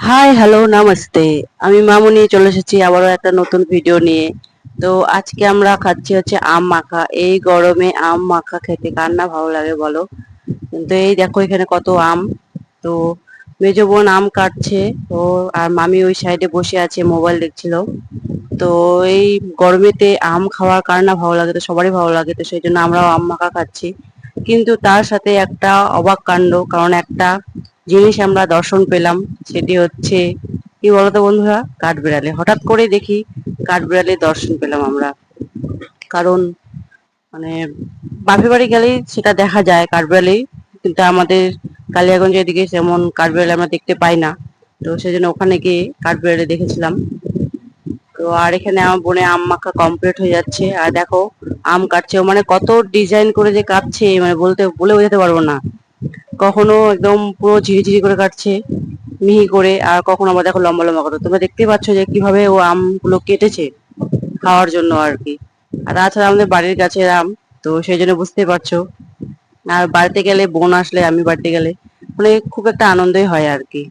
Hi hello namaste. আমি মামুনি চলে এসেছি আবারও একটা নতুন ভিডিও নিয়ে। তো আজকে আমরা খাচ্ছি হচ্ছে আম মাখা। এই গরমে আম মাখা খেতে কার না ভালো লাগে বলো। কিন্তু এই দেখো এখানে কত আম। তো মেজো বোন আম কাটছে। তো আর মামি ওই সাইডে বসে আছে মোবাইল দেখছিল। তো এই গরমেতে আম খাওয়ার কার না ভালো লাগে, তো সবারই ভালো লাগে, তো সেই জন্য আমরাও আম মাখা খাচ্ছি। কিন্তু তার সাথে একটা অবাক কাণ্ড, কারণ একটা জিনিস আমরা দর্শন পেলাম। সেটি হচ্ছে কি বলতো বন্ধুরা, কাঠবিড়ালি। হঠাৎ করে দেখি কাঠবিড়ালির দর্শন পেলাম আমরা। কারণ মানে বাপের বাড়ি গেলেই সেটা দেখা যায় কাঠবিড়ালি, কিন্তু আমাদের কালিয়াগঞ্জের দিকে যেমন কাঠবিড়ালি আমরা দেখতে পাই না। তো সেই জন্য ওখানে গিয়ে কাঠবিড়ালি দেখেছিলাম। তো আর এখানে আমার বোনে আম মাখা কমপ্লিট হয়ে যাচ্ছে, আর দেখো আম কাটছে। ও মানে কত ডিজাইন করে যে কাটছে, মানে বলে বোঝাতে পারবো না। কখনো একদম পুরো ঝিরিঝিরি করে কাটছে মিহি করে, আর কখনো আবার দেখো লম্বা লম্বা করে। তোমরা দেখতেই পাচ্ছ যে কিভাবে ও আমগুলো কেটেছে খাওয়ার জন্য আর কি। আর তাছাড়া আমাদের বাড়ির গাছের আম, তো সেই জন্য বুঝতেই পারছো। আর বাড়িতে গেলে, বোন আসলে, আমি বাড়িতে গেলে মানে খুব একটা আনন্দই হয় আর কি।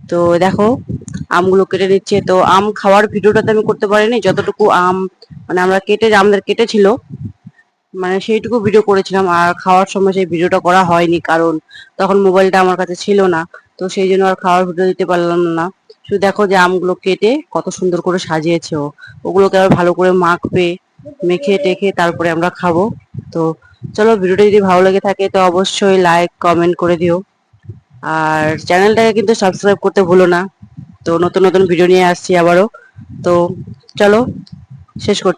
তো দেখো আমগুলো কেটে নিচ্ছে। তো আম খাওয়ার ভিডিওটা তো আমি করতে পারিনি, যতটুকু আম মানে আমরা আমাদের কেটেছিল মানে সেইটুকু ভিডিও করেছিলাম। আর খাওয়ার সময় সেই ভিডিওটা করা হয়নি, কারণ তখন মোবাইলটা আমার কাছে ছিল না। তো সেই জন্য আর খাওয়ার ভিডিও দিতে পারলাম না। শুধু দেখো যে আমগুলো কেটে কত সুন্দর করে সাজিয়েছে ও। ওগুলোকে আবার ভালো করে মাখবে, মেখে টেখে তারপরে আমরা খাবো। তো চলো, ভিডিওটা যদি ভালো লেগে থাকে তো অবশ্যই লাইক কমেন্ট করে দিও। আর চ্যানেলটাকে কিন্তু সাবস্ক্রাইব করতে ভুলো না। তো নতুন নতুন ভিডিও নিয়ে আসছি আবারও। তো চলো, শেষ করছি।